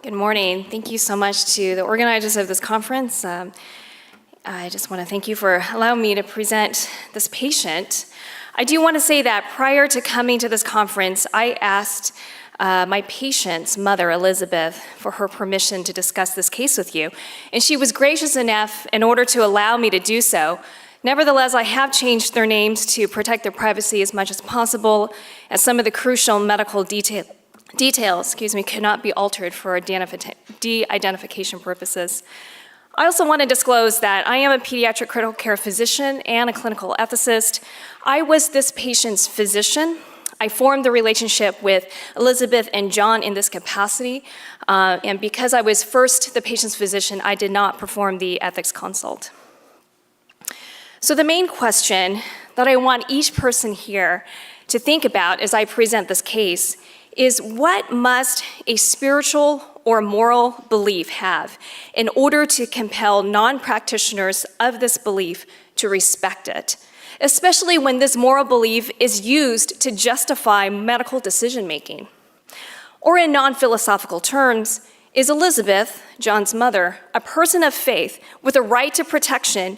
Good morning. Thank you so much to the organizers of this conference. I just want to thank you for allowing me to present this patient. I do want to say that prior to coming to this conference, I asked my patient's mother, Elizabeth, for her permission to discuss this case with you, and she was gracious enough in order to allow me to do so. Nevertheless, I have changed their names to protect their privacy as much as possible, as some of the crucial medical details cannot be altered for de-identification purposes. I also want to disclose that I am a pediatric critical care physician and a clinical ethicist. I was this patient's physician. I formed the relationship with Elizabeth and John in this capacity, and because I was first the patient's physician, I did not perform the ethics consult. So the main question that I want each person here to think about as I present this case is, what must a spiritual or moral belief have in order to compel non-practitioners of this belief to respect it, especially when this moral belief is used to justify medical decision-making? Or in non-philosophical terms, is Elizabeth, John's mother, a person of faith with a right to protection,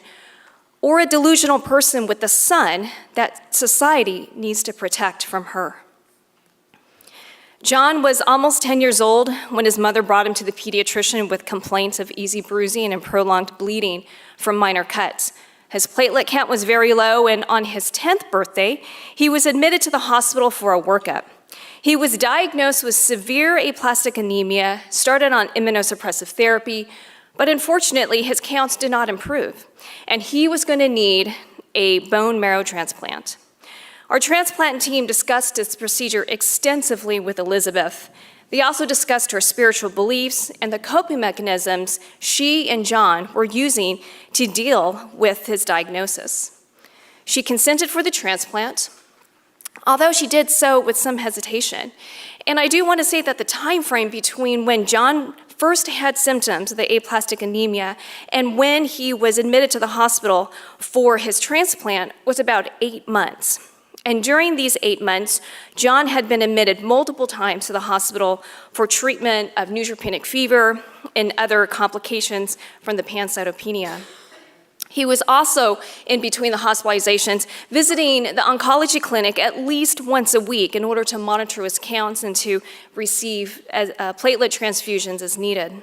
or a delusional person with the son that society needs to protect from her? John was almost 10 years old when his mother brought him to the pediatrician with complaints of easy bruising and prolonged bleeding from minor cuts. His platelet count was very low, and on his 10th birthday, he was admitted to the hospital for a workup. He was diagnosed with severe aplastic anemia, started on immunosuppressive therapy, but unfortunately, his counts did not improve, and he was going to need a bone marrow transplant. Our transplant team discussed this procedure extensively with Elizabeth. They also discussed her spiritual beliefs and the coping mechanisms she and John were using to deal with his diagnosis. She consented for the transplant, although she did so with some hesitation. And I do want to say that the time frame between when John first had symptoms of the aplastic anemia and when he was admitted to the hospital for his transplant was about 8 months. And during these 8 months, John had been admitted multiple times to the hospital for treatment of neutropenic fever and other complications from the pancytopenia. He was also, in between the hospitalizations, visiting the oncology clinic at least once a week in order to monitor his counts and to receive platelet transfusions as needed.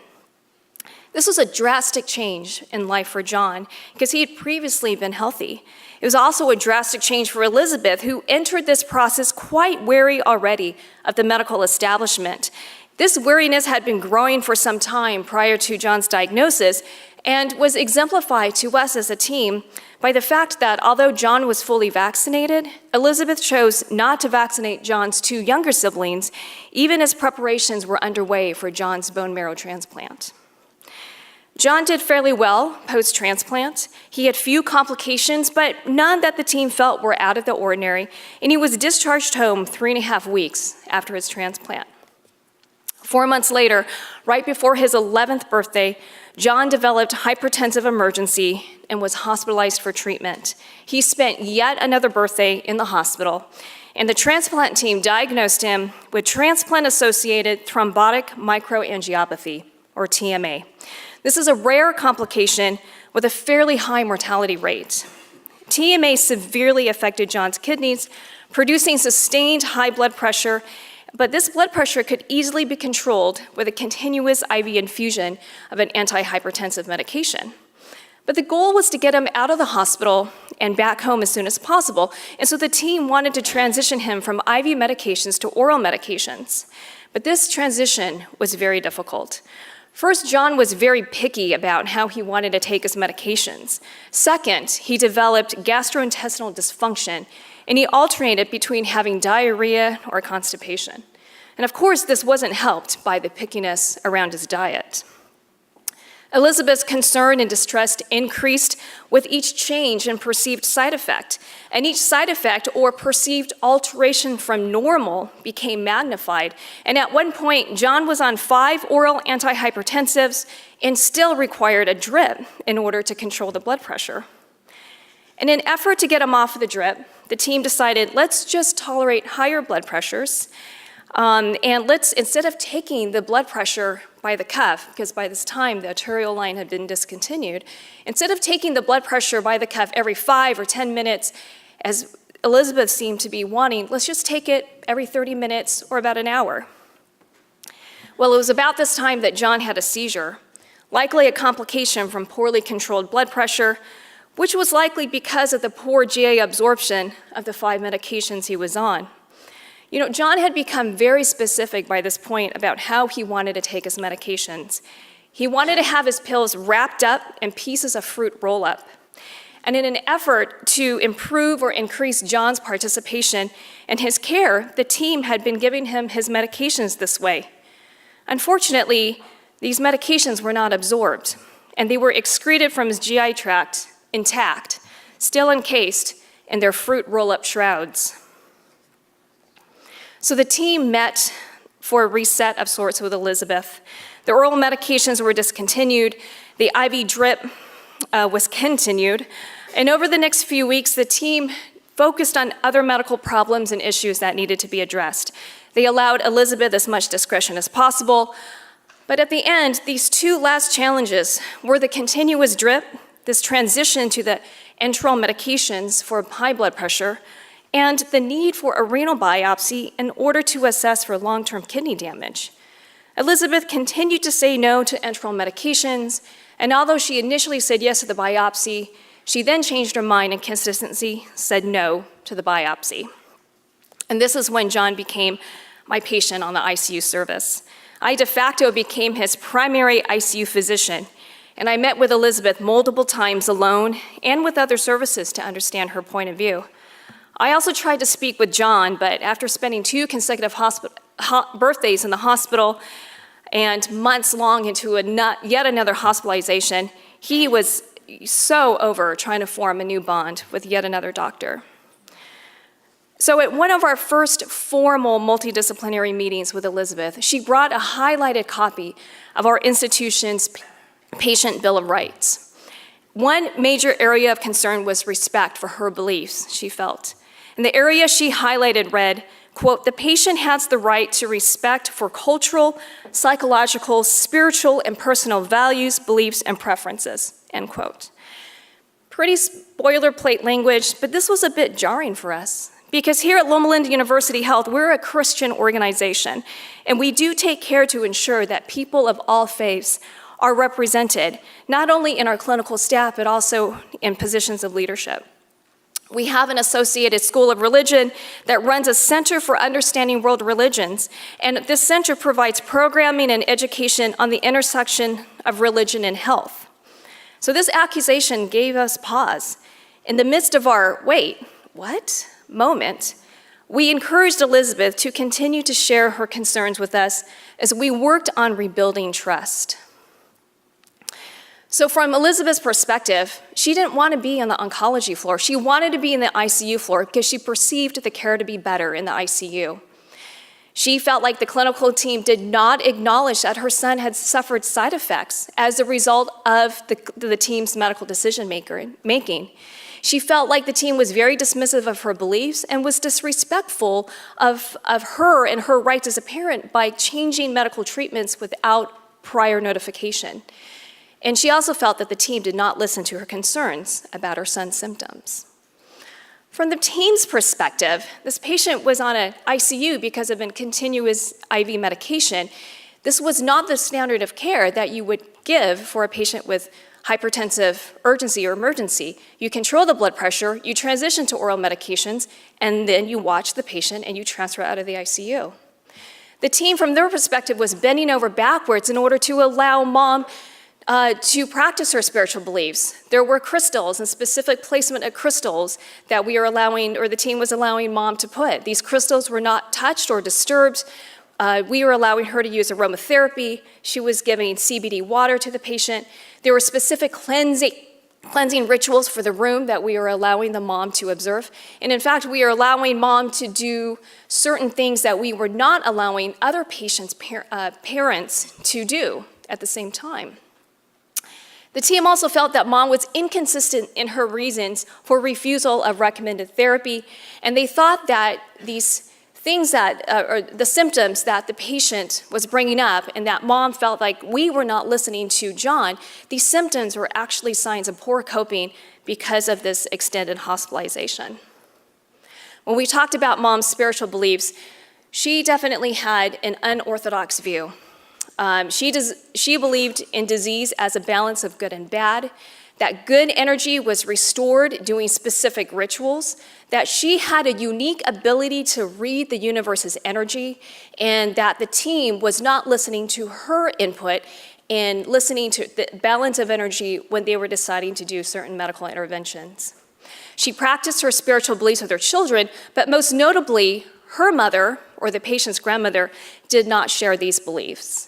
This was a drastic change in life for John because he had previously been healthy. It was also a drastic change for Elizabeth, who entered this process quite wary already of the medical establishment. This wariness had been growing for some time prior to John's diagnosis and was exemplified to us as a team by the fact that although John was fully vaccinated, Elizabeth chose not to vaccinate John's 2 younger siblings, even as preparations were underway for John's bone marrow transplant. John did fairly well post-transplant. He had few complications, but none that the team felt were out of the ordinary, and he was discharged home 3.5 weeks after his transplant. 4 months later, right before his 11th birthday, John developed hypertensive emergency and was hospitalized for treatment. He spent yet another birthday in the hospital, and the transplant team diagnosed him with transplant-associated thrombotic microangiopathy, or TMA. This is a rare complication with a fairly high mortality rate. TMA severely affected John's kidneys, producing sustained high blood pressure, but this blood pressure could easily be controlled with a continuous IV infusion of an antihypertensive medication. But the goal was to get him out of the hospital and back home as soon as possible, and so the team wanted to transition him from IV medications to oral medications. But this transition was very difficult. First, John was very picky about how he wanted to take his medications. Second, he developed gastrointestinal dysfunction, and he alternated between having diarrhea or constipation. And of course, this wasn't helped by the pickiness around his diet. Elizabeth's concern and distress increased with each change in perceived side effect, and each side effect or perceived alteration from normal became magnified. And at one point, John was on 5 oral antihypertensives and still required a drip in order to control the blood pressure. In an effort to get him off of the drip, the team decided, let's just tolerate higher blood pressures, and let's, instead of taking the blood pressure by the cuff, because by this time the arterial line had been discontinued, instead of taking the blood pressure by the cuff every 5 or 10 minutes, as Elizabeth seemed to be wanting, let's just take it every 30 minutes or about an hour. Well, it was about this time that John had a seizure, likely a complication from poorly controlled blood pressure, which was likely because of the poor GA absorption of the 5 medications he was on. You know, John had become very specific by this point about how he wanted to take his medications. He wanted to have his pills wrapped up in pieces of fruit roll-up. And in an effort to improve or increase John's participation in his care, the team had been giving him his medications this way. Unfortunately, these medications were not absorbed, and they were excreted from his GI tract intact, still encased in their fruit roll-up shrouds. So the team met for a reset of sorts with Elizabeth. The oral medications were discontinued, the IV drip was continued, and over the next few weeks, the team focused on other medical problems and issues that needed to be addressed. They allowed Elizabeth as much discretion as possible, but at the end, these 2 last challenges were the continuous drip, this transition to the enteral medications for high blood pressure, and the need for a renal biopsy in order to assess for long-term kidney damage. Elizabeth continued to say no to enteral medications, and although she initially said yes to the biopsy, she then changed her mind and consistently said no to the biopsy. And this is when John became my patient on the ICU service. I de facto became his primary ICU physician, and I met with Elizabeth multiple times alone and with other services to understand her point of view. I also tried to speak with John, but after spending 2 consecutive birthdays in the hospital and months long into yet another hospitalization, he was so over trying to form a new bond with yet another doctor. So at one of our first formal multidisciplinary meetings with Elizabeth, she brought a highlighted copy of our institution's Patient Bill of Rights. One major area of concern was respect for her beliefs, she felt. And the area she highlighted read, quote, "The patient has the right to respect for cultural, psychological, spiritual, and personal values, beliefs, and preferences," end quote. Pretty boilerplate language, but this was a bit jarring for us. Because here at Loma Linda University Health, we're a Christian organization, and we do take care to ensure that people of all faiths are represented, not only in our clinical staff, but also in positions of leadership. We have an associated school of religion that runs a Center for Understanding World Religions, and this center provides programming and education on the intersection of religion and health. So this accusation gave us pause. In the midst of our, wait, what? Moment, we encouraged Elizabeth to continue to share her concerns with us as we worked on rebuilding trust. So from Elizabeth's perspective, she didn't want to be on the oncology floor. She wanted to be in the ICU floor because she perceived the care to be better in the ICU. She felt like the clinical team did not acknowledge that her son had suffered side effects as a result of the team's medical decision making. She felt like the team was very dismissive of her beliefs and was disrespectful of her and her rights as a parent by changing medical treatments without prior notification. And she also felt that the team did not listen to her concerns about her son's symptoms. From the team's perspective, this patient was on an ICU because of a continuous IV medication. This was not the standard of care that you would give for a patient with hypertensive urgency or emergency. You control the blood pressure, you transition to oral medications, and then you watch the patient and you transfer out of the ICU. The team, from their perspective, was bending over backwards in order to allow mom to practice her spiritual beliefs. There were crystals and specific placement of crystals that we are allowing, or the team was allowing mom to put. These crystals were not touched or disturbed. We were allowing her to use aromatherapy. She was giving CBD water to the patient. There were specific cleansing rituals for the room that we are allowing the mom to observe. And in fact, we are allowing mom to do certain things that we were not allowing other patients' parents to do at the same time. The team also felt that mom was inconsistent in her reasons for refusal of recommended therapy, and they thought that these things that, or the symptoms that the patient was bringing up and that mom felt like we were not listening to John, these symptoms were actually signs of poor coping because of this extended hospitalization. When we talked about mom's spiritual beliefs, she definitely had an unorthodox view. She believed in disease as a balance of good and bad, that good energy was restored doing specific rituals, that she had a unique ability to read the universe's energy, and that the team was not listening to her input and listening to the balance of energy when they were deciding to do certain medical interventions. She practiced her spiritual beliefs with her children, but most notably, her mother, or the patient's grandmother, did not share these beliefs.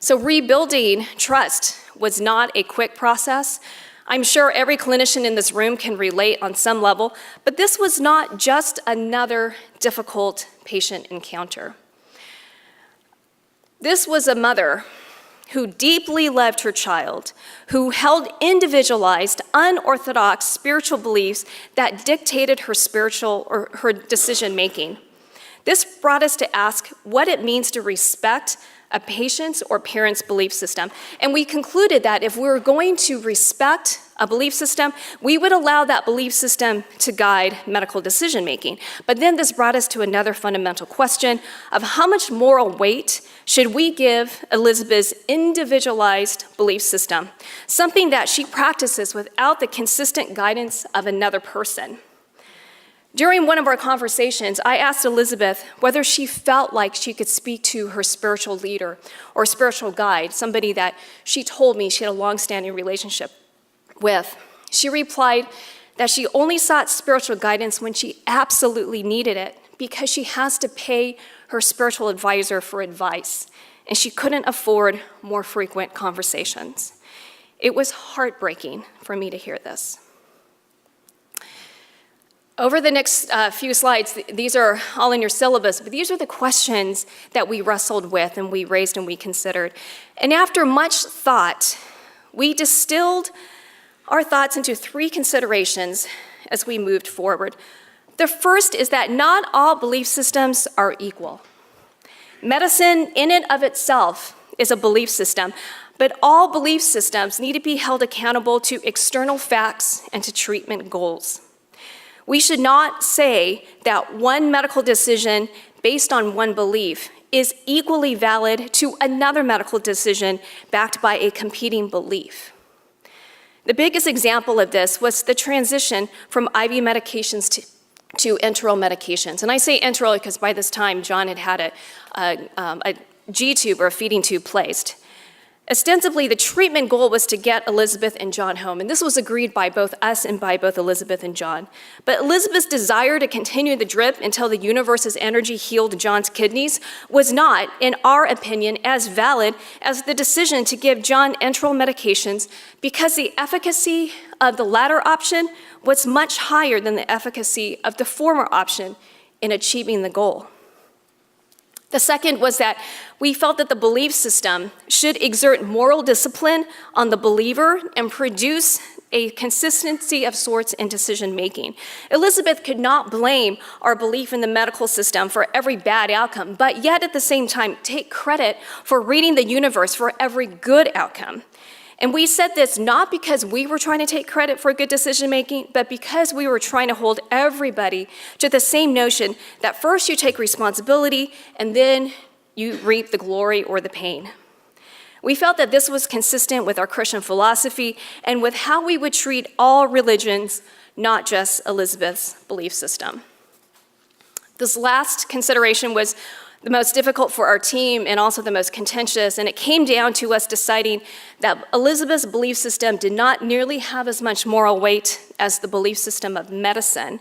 So rebuilding trust was not a quick process. I'm sure every clinician in this room can relate on some level, but this was not just another difficult patient encounter. This was a mother who deeply loved her child, who held individualized, unorthodox spiritual beliefs that dictated her spiritual or her decision-making. This brought us to ask what it means to respect a patient's or parent's belief system. And we concluded that if we were going to respect a belief system, we would allow that belief system to guide medical decision-making. But then this brought us to another fundamental question of how much moral weight should we give Elizabeth's individualized belief system, something that she practices without the consistent guidance of another person. During one of our conversations, I asked Elizabeth whether she felt like she could speak to her spiritual leader or spiritual guide, somebody that she told me she had a long-standing relationship with. She replied that she only sought spiritual guidance when she absolutely needed it because she has to pay her spiritual advisor for advice, and she couldn't afford more frequent conversations. It was heartbreaking for me to hear this. Over the next few slides, these are all in your syllabus, but these are the questions that we wrestled with and we raised and we considered. And after much thought, we distilled our thoughts into 3 considerations as we moved forward. The first is that not all belief systems are equal. Medicine in and of itself is a belief system, but all belief systems need to be held accountable to external facts and to treatment goals. We should not say that one medical decision based on one belief is equally valid to another medical decision backed by a competing belief. The biggest example of this was the transition from IV medications to enteral medications. And I say enteral because by this time, John had had a G-tube or a feeding tube placed. Ostensibly, the treatment goal was to get Elizabeth and John home, and this was agreed by both us and by both Elizabeth and John. But Elizabeth's desire to continue the drip until the universe's energy healed John's kidneys was not, in our opinion, as valid as the decision to give John enteral medications because the efficacy of the latter option was much higher than the efficacy of the former option in achieving the goal. The second was that we felt that the belief system should exert moral discipline on the believer and produce a consistency of sorts in decision-making. Elizabeth could not blame our belief in the medical system for every bad outcome, but yet at the same time take credit for reading the universe for every good outcome. And we said this not because we were trying to take credit for good decision-making, but because we were trying to hold everybody to the same notion that first you take responsibility and then you reap the glory or the pain. We felt that this was consistent with our Christian philosophy and with how we would treat all religions, not just Elizabeth's belief system. This last consideration was the most difficult for our team and also the most contentious, and it came down to us deciding that Elizabeth's belief system did not nearly have as much moral weight as the belief system of medicine.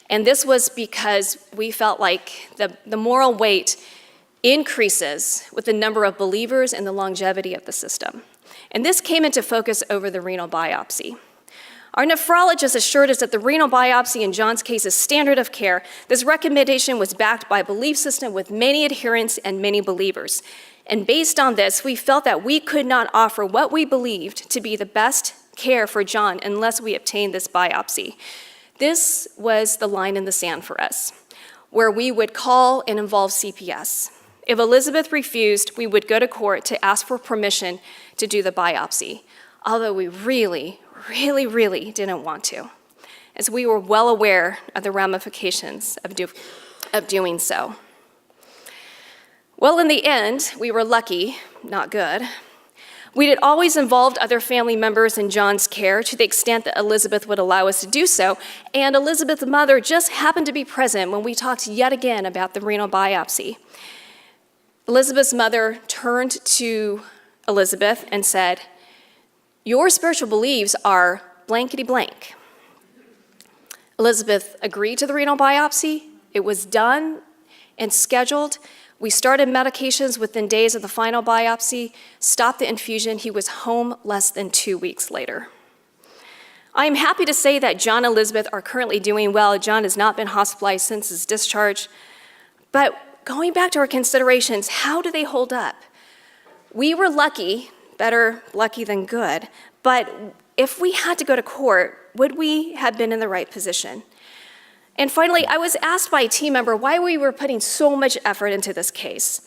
And this was because we felt like the moral weight increases with the number of believers and the longevity of the system. And this came into focus over the renal biopsy. Our nephrologist assured us that the renal biopsy in John's case is standard of care. This recommendation was backed by a belief system with many adherents and many believers. And based on this, we felt that we could not offer what we believed to be the best care for John unless we obtained this biopsy. This was the line in the sand for us, where we would call and involve CPS. If Elizabeth refused, we would go to court to ask for permission to do the biopsy, although we really didn't want to, as we were well aware of the ramifications of doing so. Well, in the end, we were lucky, not good. We had always involved other family members in John's care to the extent that Elizabeth would allow us to do so, and Elizabeth's mother just happened to be present when we talked yet again about the renal biopsy. Elizabeth's mother turned to Elizabeth and said, "Your spiritual beliefs are blankety blank." Elizabeth agreed to the renal biopsy. It was done and scheduled. We started medications within days of the final biopsy, stopped the infusion. He was home less than 2 weeks later. I am happy to say that John and Elizabeth are currently doing well. John has not been hospitalized since his discharge. But going back to our considerations, how do they hold up? We were lucky, better lucky than good, but if we had to go to court, would we have been in the right position? And finally, I was asked by a team member why we were putting so much effort into this case.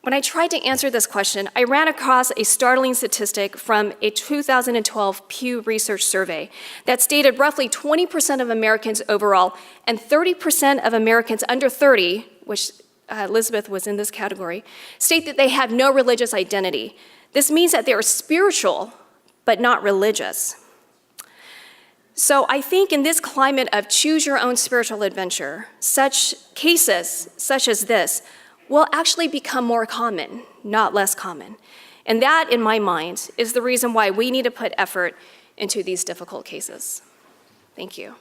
When I tried to answer this question, I ran across a startling statistic from a 2012 Pew Research survey that stated roughly 20% of Americans overall and 30% of Americans under 30, which Elizabeth was in this category, state that they have no religious identity. This means that they are spiritual, but not religious. So I think in this climate of choose your own spiritual adventure, such cases such as this will actually become more common, not less common. And that, in my mind, is the reason why we need to put effort into these difficult cases. Thank you.